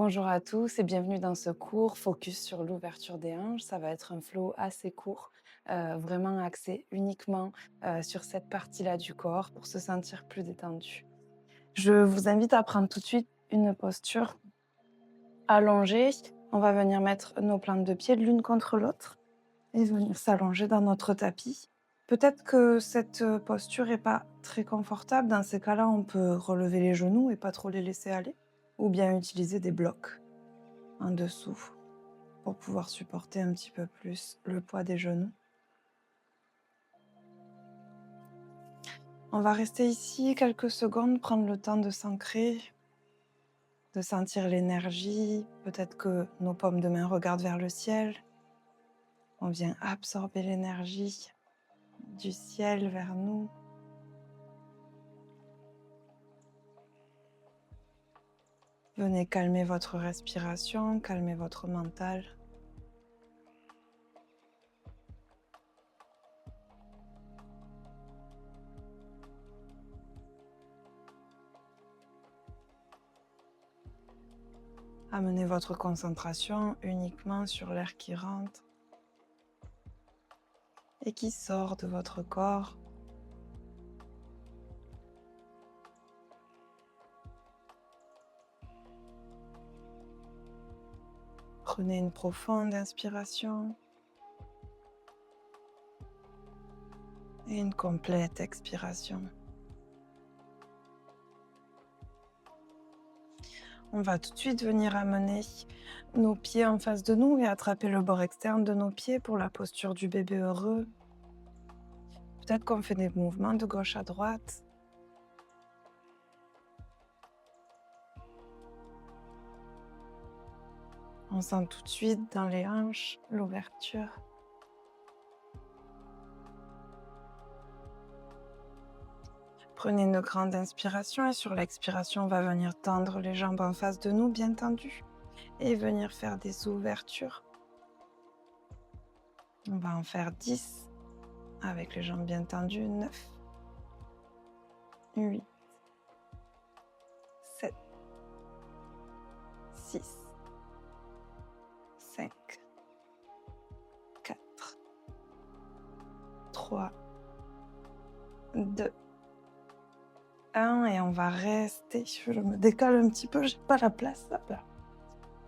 Bonjour à tous et bienvenue dans ce cours focus sur l'ouverture des hanches. Ça va être un flow assez court, vraiment axé uniquement sur cette partie-là du corps pour se sentir plus détendu. Je vous invite à prendre tout de suite une posture allongée. On va venir mettre nos plantes de pied l'une contre l'autre et venir s'allonger dans notre tapis. Peut-être que cette posture n'est pas très confortable. Dans ces cas-là, on peut relever les genoux et pas trop les laisser aller, ou bien utiliser des blocs en dessous pour pouvoir supporter un petit peu plus le poids des genoux. On va rester ici quelques secondes, prendre le temps de s'ancrer, de sentir l'énergie. Peut-être que nos paumes de main regardent vers le ciel. On vient absorber l'énergie du ciel vers nous. Venez calmer votre respiration, calmer votre mental. Amenez votre concentration uniquement sur l'air qui rentre et qui sort de votre corps. Prenez une profonde inspiration et une complète expiration. On va tout de suite venir amener nos pieds en face de nous et attraper le bord externe de nos pieds pour la posture du bébé heureux. Peut-être qu'on fait des mouvements de gauche à droite. On sent tout de suite dans les hanches l'ouverture. Prenez une grande inspiration et sur l'expiration, on va venir tendre les jambes en face de nous, bien tendues, et venir faire des ouvertures. On va en faire 10 avec les jambes bien tendues, 9, 8, 7, 6, 5, 4, 3, 2, 1 et on va rester, je me décale un petit peu, j'ai pas la place, hop là.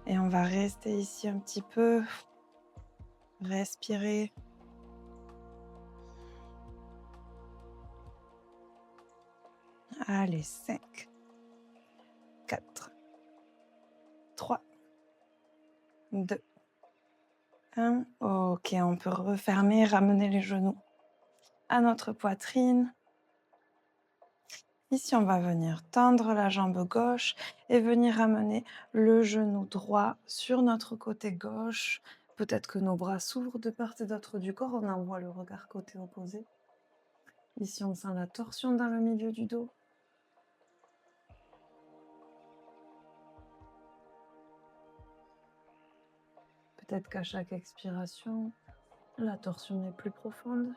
Et on va rester ici un petit peu, respirer. Allez, 5, 4, 3, 2, 1. Ok, on peut refermer, ramener les genoux à notre poitrine. Ici, on va venir tendre la jambe gauche et venir amener le genou droit sur notre côté gauche. Peut-être que nos bras s'ouvrent de part et d'autre du corps. On envoie le regard côté opposé. Ici, on sent la torsion dans le milieu du dos. Peut-être qu'à chaque expiration, la torsion est plus profonde.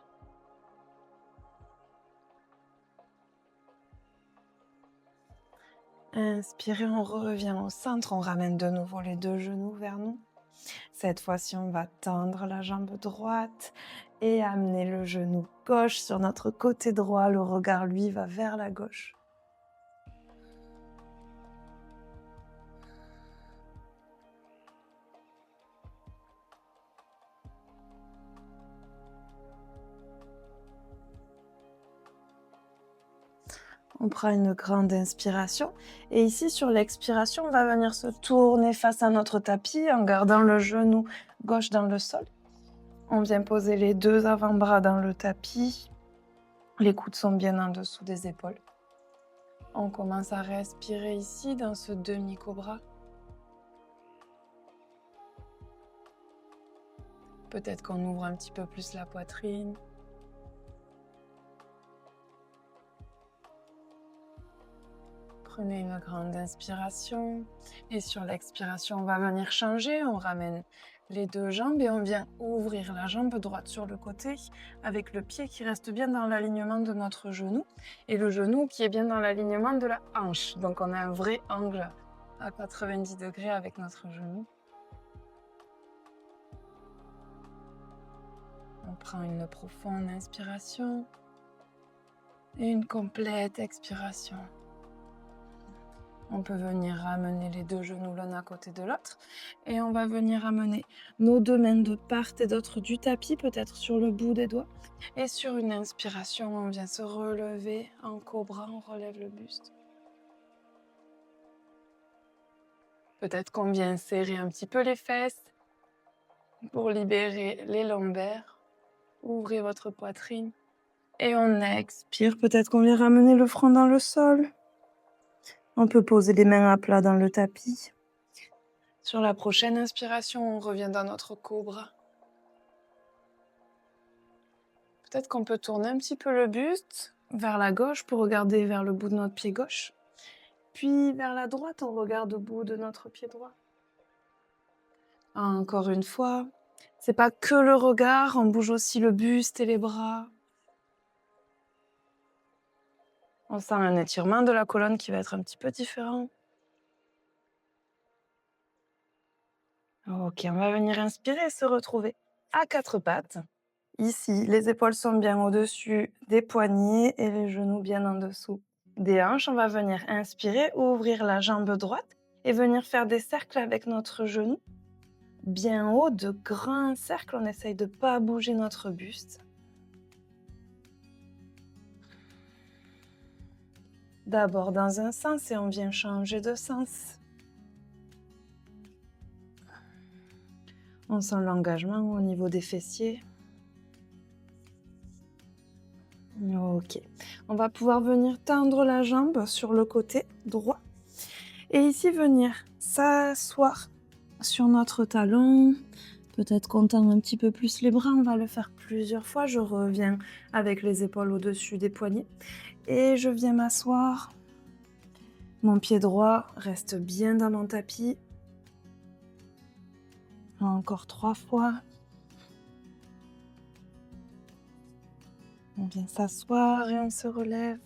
Inspirez, on revient au centre, on ramène de nouveau les deux genoux vers nous. Cette fois-ci, on va tendre la jambe droite et amener le genou gauche sur notre côté droit. Le regard, lui, va vers la gauche. On prend une grande inspiration et ici, sur l'expiration, on va venir se tourner face à notre tapis en gardant le genou gauche dans le sol. On vient poser les deux avant-bras dans le tapis. Les coudes sont bien en dessous des épaules. On commence à respirer ici dans ce demi-cobra. Peut-être qu'on ouvre un petit peu plus la poitrine. Prenez une grande inspiration et sur l'expiration, on va venir changer. On ramène les deux jambes et on vient ouvrir la jambe droite sur le côté avec le pied qui reste bien dans l'alignement de notre genou et le genou qui est bien dans l'alignement de la hanche. Donc on a un vrai angle à 90 degrés avec notre genou. On prend une profonde inspiration et une complète expiration. On peut venir ramener les deux genoux l'un à côté de l'autre et on va venir amener nos deux mains de part et d'autre du tapis, peut-être sur le bout des doigts. Et sur une inspiration, on vient se relever en cobra, on relève le buste. Peut-être qu'on vient serrer un petit peu les fesses pour libérer les lombaires. Ouvrez votre poitrine et on expire. Peut-être qu'on vient ramener le front dans le sol. On peut poser les mains à plat dans le tapis. Sur la prochaine inspiration, on revient dans notre cobra. Peut-être qu'on peut tourner un petit peu le buste vers la gauche pour regarder vers le bout de notre pied gauche. Puis vers la droite, on regarde au bout de notre pied droit. Encore une fois, c'est pas que le regard, on bouge aussi le buste et les bras. On sent un étirement de la colonne qui va être un petit peu différent. Ok, on va venir inspirer et se retrouver à quatre pattes. Ici, les épaules sont bien au-dessus des poignets et les genoux bien en dessous des hanches. On va venir inspirer, ouvrir la jambe droite et venir faire des cercles avec notre genou. Bien haut, de grands cercles. On essaye de ne pas bouger notre buste. D'abord dans un sens et on vient changer de sens. On sent l'engagement au niveau des fessiers. Ok. On va pouvoir venir tendre la jambe sur le côté droit. Et ici, venir s'asseoir sur notre talon. Peut-être qu'on tend un petit peu plus les bras. On va le faire plusieurs fois. Je reviens avec les épaules au-dessus des poignets. Et je viens m'asseoir. Mon pied droit reste bien dans mon tapis. Encore 3 fois. On vient s'asseoir et on se relève.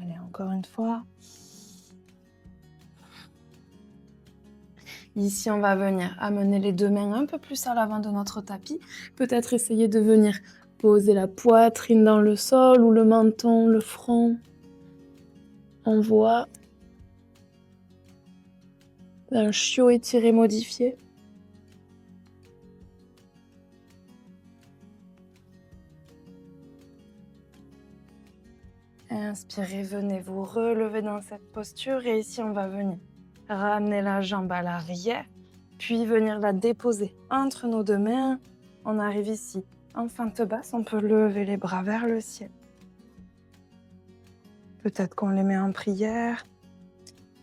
Allez, encore une fois. Ici, on va venir amener les deux mains un peu plus à l'avant de notre tapis. Peut-être essayer de venir poser la poitrine dans le sol ou le menton, le front. On voit un chiot étiré modifié. Inspirez, venez vous relever dans cette posture et ici on va venir ramener la jambe à l'arrière, puis venir la déposer entre nos deux mains. On arrive ici en fente basse, on peut lever les bras vers le ciel. Peut-être qu'on les met en prière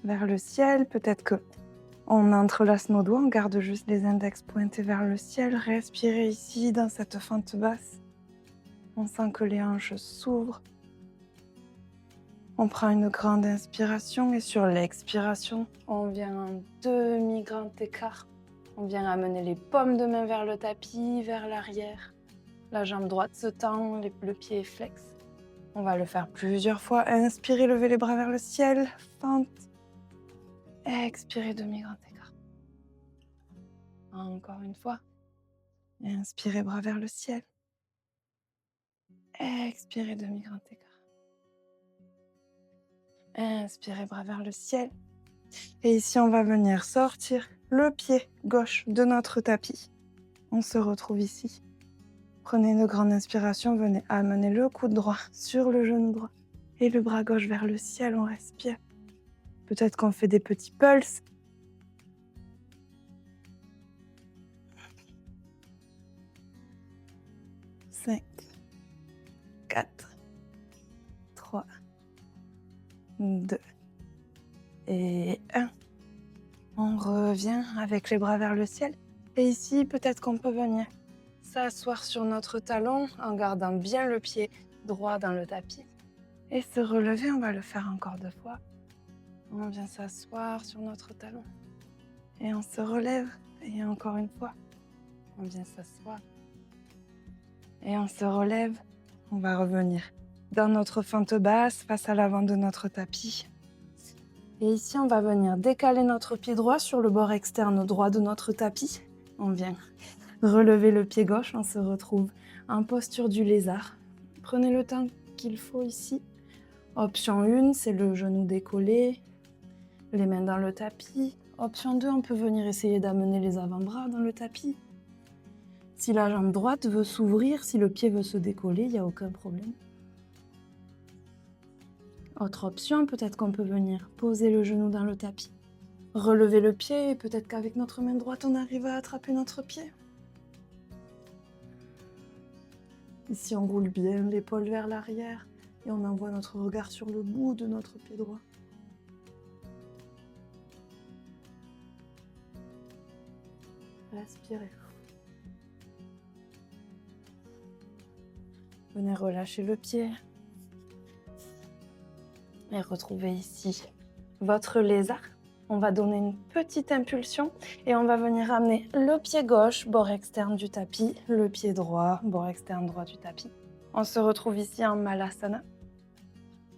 vers le ciel, peut-être que on entrelace nos doigts, on garde juste les index pointés vers le ciel. Respirez ici dans cette fente basse. On sent que les hanches s'ouvrent. On prend une grande inspiration et sur l'expiration, on vient en demi-grand écart. On vient amener les paumes de main vers le tapis, vers l'arrière. La jambe droite se tend, le pied est flex. On va le faire plusieurs fois. Inspirez, levez les bras vers le ciel. Fente. Expirez, demi-grand écart. Encore une fois. Inspirez, bras vers le ciel. Expirez, demi-grand écart. Inspirez, bras vers le ciel. Et ici, on va venir sortir le pied gauche de notre tapis. On se retrouve ici. Prenez une grande inspiration, venez amener le coude droit sur le genou droit et le bras gauche vers le ciel, on respire. Peut-être qu'on fait des petits pulses. Cinq, 4, 3, 2 et 1. On revient avec les bras vers le ciel. Et ici, peut-être qu'on peut venir s'asseoir sur notre talon en gardant bien le pied droit dans le tapis. Et se relever, on va le faire encore 2 fois. On vient s'asseoir sur notre talon. Et on se relève. Et encore une fois, on vient s'asseoir. Et on se relève. On va revenir dans notre fente basse face à l'avant de notre tapis. Et ici, on va venir décaler notre pied droit sur le bord externe droit de notre tapis. On vient relever le pied gauche, on se retrouve en posture du lézard. Prenez le temps qu'il faut ici. Option 1, c'est le genou décollé, les mains dans le tapis. Option 2, on peut venir essayer d'amener les avant-bras dans le tapis. Si la jambe droite veut s'ouvrir, si le pied veut se décoller, il n'y a aucun problème. Autre option, peut-être qu'on peut venir poser le genou dans le tapis, relever le pied et peut-être qu'avec notre main droite, on arrive à attraper notre pied. Ici, on roule bien l'épaule vers l'arrière et on envoie notre regard sur le bout de notre pied droit. Respirez. Venez relâcher le pied. Et retrouvez ici votre lézard. On va donner une petite impulsion et on va venir amener le pied gauche, bord externe du tapis, le pied droit, bord externe droit du tapis. On se retrouve ici en Malasana.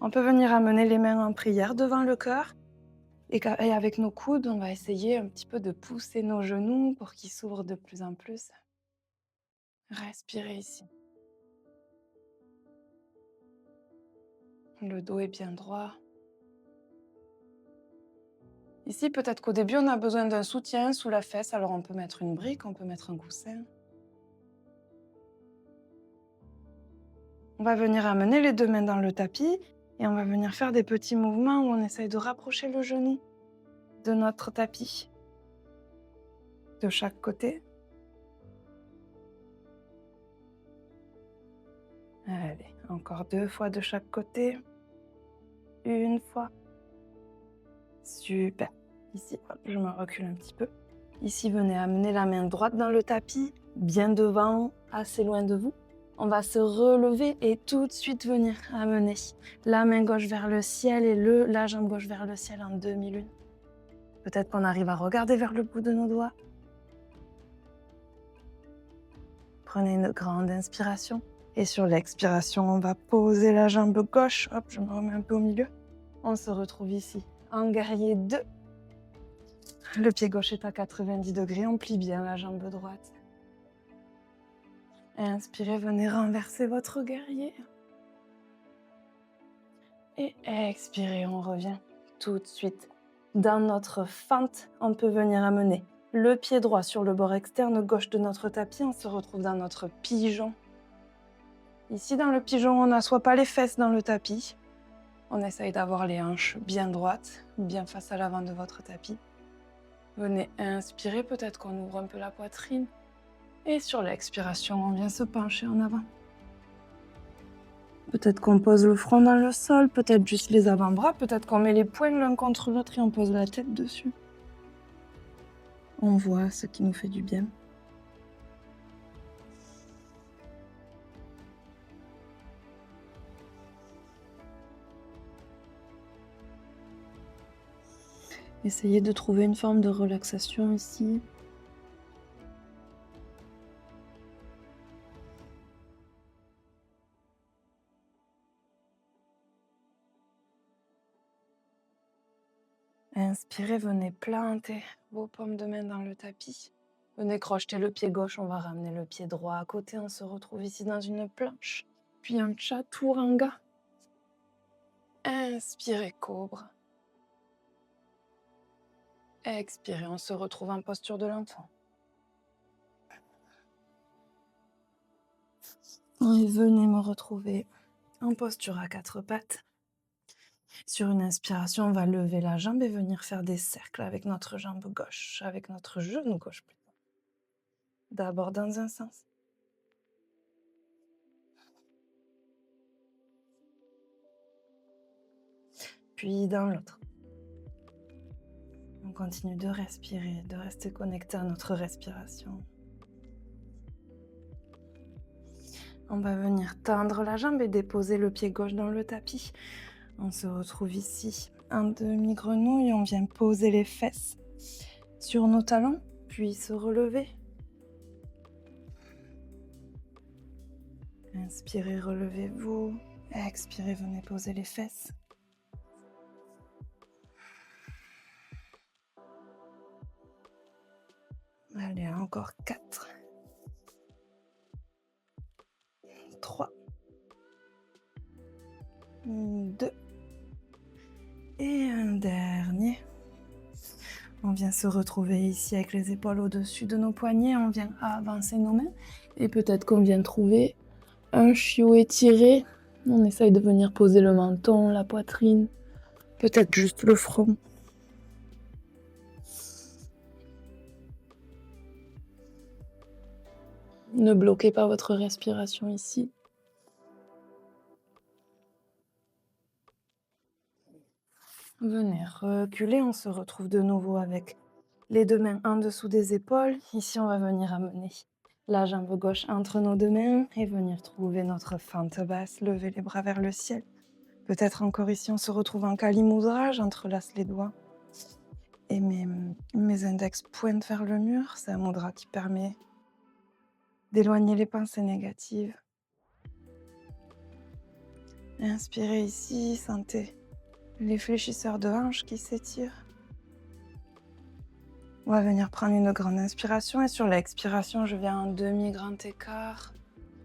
On peut venir amener les mains en prière devant le cœur et avec nos coudes, on va essayer un petit peu de pousser nos genoux pour qu'ils s'ouvrent de plus en plus. Respirez ici. Le dos est bien droit. Ici, peut-être qu'au début, on a besoin d'un soutien sous la fesse, alors on peut mettre une brique, on peut mettre un coussin. On va venir amener les deux mains dans le tapis et on va venir faire des petits mouvements où on essaye de rapprocher le genou de notre tapis, de chaque côté. Allez, encore 2 fois de chaque côté. 1 fois. Super. Ici, hop, je me recule un petit peu. Ici, venez amener la main droite dans le tapis, bien devant, assez loin de vous. On va se relever et tout de suite venir amener la main gauche vers le ciel et la jambe gauche vers le ciel en demi-lune. Peut-être qu'on arrive à regarder vers le bout de nos doigts. Prenez une grande inspiration. Et sur l'expiration, on va poser la jambe gauche. Hop, je me remets un peu au milieu. On se retrouve ici en guerrier 2. Le pied gauche est à 90 degrés. On plie bien la jambe droite. Inspirez, venez renverser votre guerrier. Et expirez, on revient tout de suite. Dans notre fente, on peut venir amener le pied droit sur le bord externe gauche de notre tapis. On se retrouve dans notre pigeon. Ici, dans le pigeon, on n'assoit pas les fesses dans le tapis. On essaye d'avoir les hanches bien droites, bien face à l'avant de votre tapis. Venez inspirer, peut-être qu'on ouvre un peu la poitrine. Et sur l'expiration, on vient se pencher en avant. Peut-être qu'on pose le front dans le sol, peut-être juste les avant-bras, peut-être qu'on met les poings l'un contre l'autre et on pose la tête dessus. On voit ce qui nous fait du bien. Essayez de trouver une forme de relaxation ici. Inspirez, venez planter vos paumes de main dans le tapis. Venez crocheter le pied gauche, on va ramener le pied droit à côté. On se retrouve ici dans une planche, puis un chaturanga. Inspirez, cobra. Expirez, on se retrouve en posture de l'enfant. Et venez me retrouver en posture à 4 pattes. Sur une inspiration, on va lever la jambe et venir faire des cercles avec notre jambe gauche, avec notre genou gauche plutôt. D'abord dans un sens. Puis dans l'autre. On continue de respirer, de rester connecté à notre respiration. On va venir tendre la jambe et déposer le pied gauche dans le tapis. On se retrouve ici en demi-grenouille. On vient poser les fesses sur nos talons, puis se relever. Inspirez, relevez-vous. Expirez, venez poser les fesses. Allez, encore 4, 3, 2 et un dernier. On vient se retrouver ici avec les épaules au-dessus de nos poignets. On vient avancer nos mains. Et peut-être qu'on vient trouver un chiot étiré. On essaye de venir poser le menton, la poitrine, peut-être juste le front. Ne bloquez pas votre respiration ici. Venez reculer, on se retrouve de nouveau avec les deux mains en dessous des épaules. Ici, on va venir amener la jambe gauche entre nos deux mains et venir trouver notre fente basse, lever les bras vers le ciel. Peut-être encore ici, on se retrouve en Kali Mudra, j'entrelace les doigts et mes index pointent vers le mur. C'est un mudra qui permet d'éloigner les pensées négatives. Inspirez ici, sentez les fléchisseurs de hanches qui s'étirent. On va venir prendre une grande inspiration et sur l'expiration, je viens en demi-grand écart.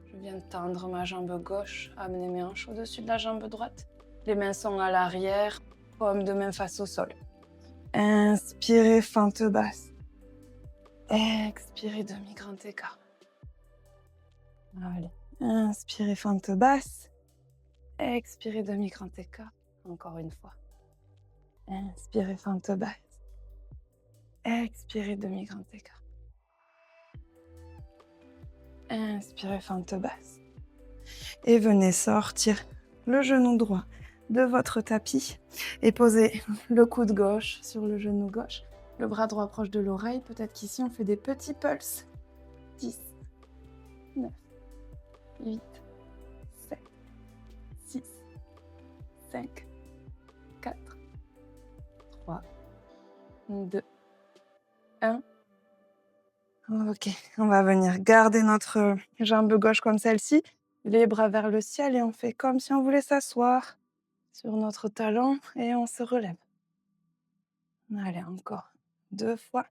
Je viens tendre ma jambe gauche, amener mes hanches au-dessus de la jambe droite. Les mains sont à l'arrière, paume de main face au sol. Inspirez, fente basse. Expirez, demi-grand écart. Allez. Inspirez, fente basse. Expirez, demi-grand écart. Encore une fois. Inspirez, fente basse. Expirez, demi-grand écart. Inspirez, fente basse. Et venez sortir le genou droit de votre tapis et posez le coude gauche sur le genou gauche. Le bras droit proche de l'oreille. Peut-être qu'ici, on fait des petits pulses. 10, 9, 8, 7, 6, 5, 4, 3, 2, 1. Ok, on va venir garder notre jambe gauche comme celle-ci, les bras vers le ciel et on fait comme si on voulait s'asseoir sur notre talon et on se relève. Allez, encore 2 fois.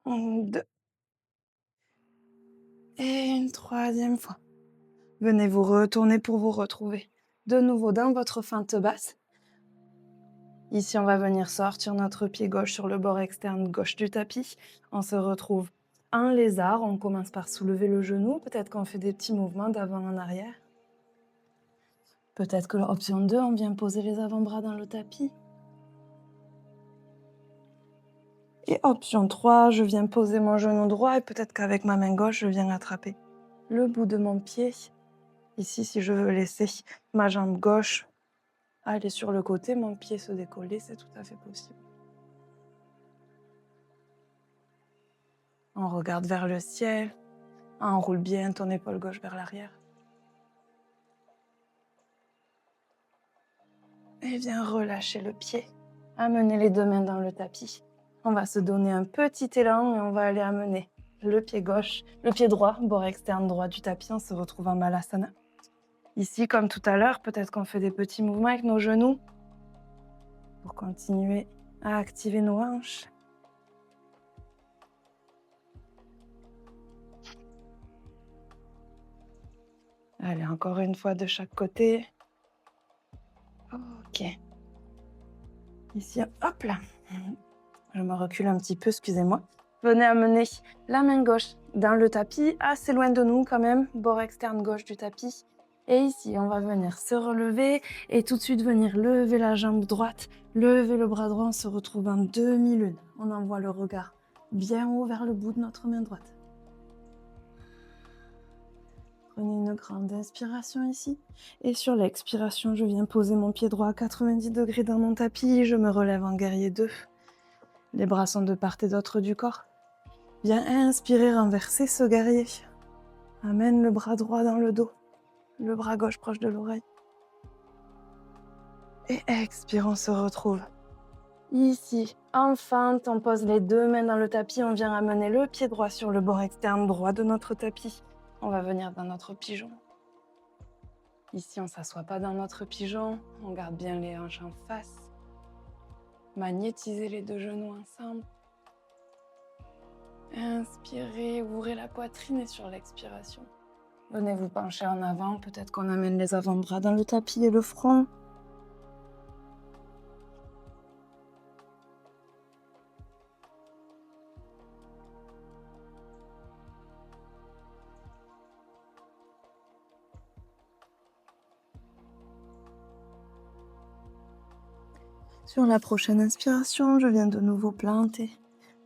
2. Et une 3e fois. Venez vous retourner pour vous retrouver de nouveau dans votre fente basse. Ici, on va venir sortir notre pied gauche sur le bord externe gauche du tapis. On se retrouve en lézard. On commence par soulever le genou. Peut-être qu'on fait des petits mouvements d'avant en arrière. Peut-être que l'option 2, on vient poser les avant-bras dans le tapis. Et option 3, je viens poser mon genou droit et peut-être qu'avec ma main gauche, je viens attraper le bout de mon pied. Ici, si je veux laisser ma jambe gauche aller sur le côté, mon pied se décoller, c'est tout à fait possible. On regarde vers le ciel, enroule bien ton épaule gauche vers l'arrière. Et viens relâcher le pied. Amener les deux mains dans le tapis. On va se donner un petit élan et on va aller amener le pied gauche, le pied droit, bord externe droit du tapis. On se retrouve en Malasana. Ici, comme tout à l'heure, peut-être qu'on fait des petits mouvements avec nos genoux pour continuer à activer nos hanches. Allez, encore une fois de chaque côté. Ok. Ici, hop là. Je me recule un petit peu, excusez-moi. Venez amener la main gauche dans le tapis, assez loin de nous quand même, bord externe gauche du tapis. Et ici, on va venir se relever et tout de suite venir lever la jambe droite, lever le bras droit, on se retrouve en demi-lune. On envoie le regard bien haut vers le bout de notre main droite. Prenez une grande inspiration ici. Et sur l'expiration, je viens poser mon pied droit à 90 degrés dans mon tapis. Je me relève en guerrier 2. Les bras sont de part et d'autre du corps. Viens inspirer, renverser ce guerrier. Amène le bras droit dans le dos. Le bras gauche proche de l'oreille. Et expire, on se retrouve. Ici, en fente, on pose les deux mains dans le tapis. On vient amener le pied droit sur le bord externe droit de notre tapis. On va venir dans notre pigeon. Ici, on ne s'assoit pas dans notre pigeon. On garde bien les hanches en face. Magnétiser les deux genoux ensemble. Inspirez, ouvrez la poitrine et sur l'expiration. Venez vous pencher en avant, peut-être qu'on amène les avant-bras dans le tapis et le front. Sur la prochaine inspiration, je viens de nouveau planter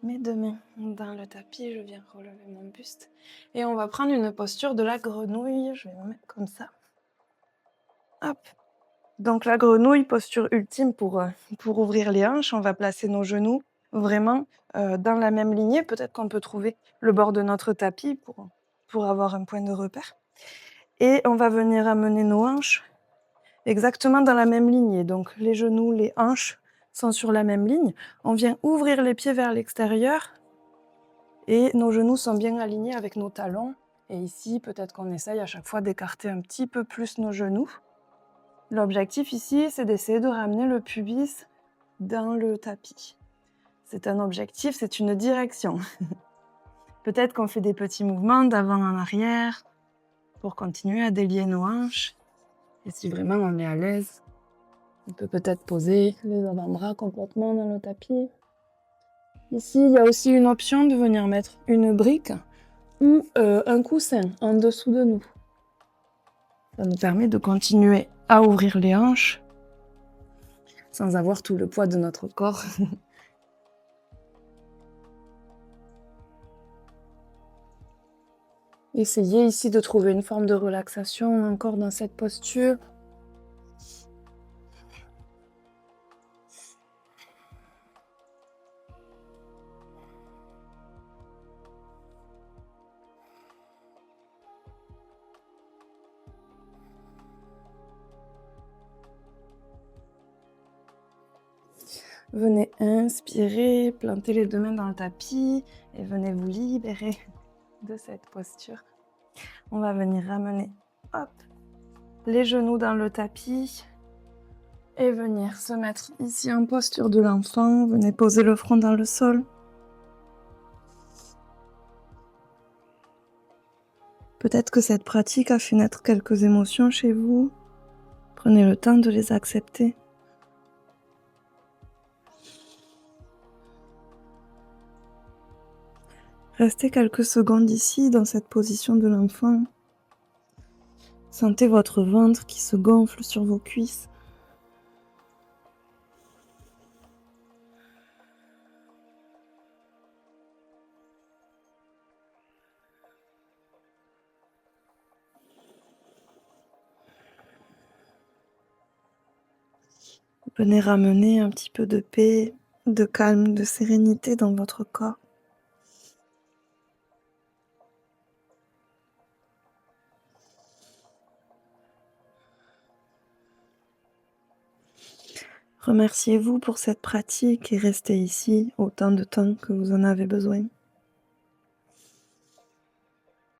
mes deux mains dans le tapis, je viens relever mon buste et on va prendre une posture de la grenouille. Je vais me mettre comme ça. Hop. Donc la grenouille, posture ultime pour ouvrir les hanches. On va placer nos genoux vraiment dans la même lignée. Peut-être qu'on peut trouver le bord de notre tapis pour avoir un point de repère. Et on va venir amener nos hanches exactement dans la même lignée. Donc les genoux, les hanches sont sur la même ligne. On vient ouvrir les pieds vers l'extérieur et nos genoux sont bien alignés avec nos talons. Et ici, peut-être qu'on essaye à chaque fois d'écarter un petit peu plus nos genoux. L'objectif ici, c'est d'essayer de ramener le pubis dans le tapis. C'est un objectif, c'est une direction. Peut-être qu'on fait des petits mouvements d'avant en arrière pour continuer à délier nos hanches. Et si vraiment on est à l'aise, on peut peut-être poser les avant-bras complètement dans le tapis. Ici, il y a aussi une option de venir mettre une brique ou un coussin en dessous de nous. Ça nous permet de continuer à ouvrir les hanches sans avoir tout le poids de notre corps. Essayez ici de trouver une forme de relaxation encore dans cette posture. Venez inspirer, plantez les deux mains dans le tapis et venez vous libérer de cette posture. On va venir ramener, hop, les genoux dans le tapis et venir se mettre ici en posture de l'enfant. Venez poser le front dans le sol. Peut-être que cette pratique a fait naître quelques émotions chez vous. Prenez le temps de les accepter. Restez quelques secondes ici, dans cette position de l'enfant. Sentez votre ventre qui se gonfle sur vos cuisses. Venez ramener un petit peu de paix, de calme, de sérénité dans votre corps. Remerciez-vous pour cette pratique et restez ici autant de temps que vous en avez besoin.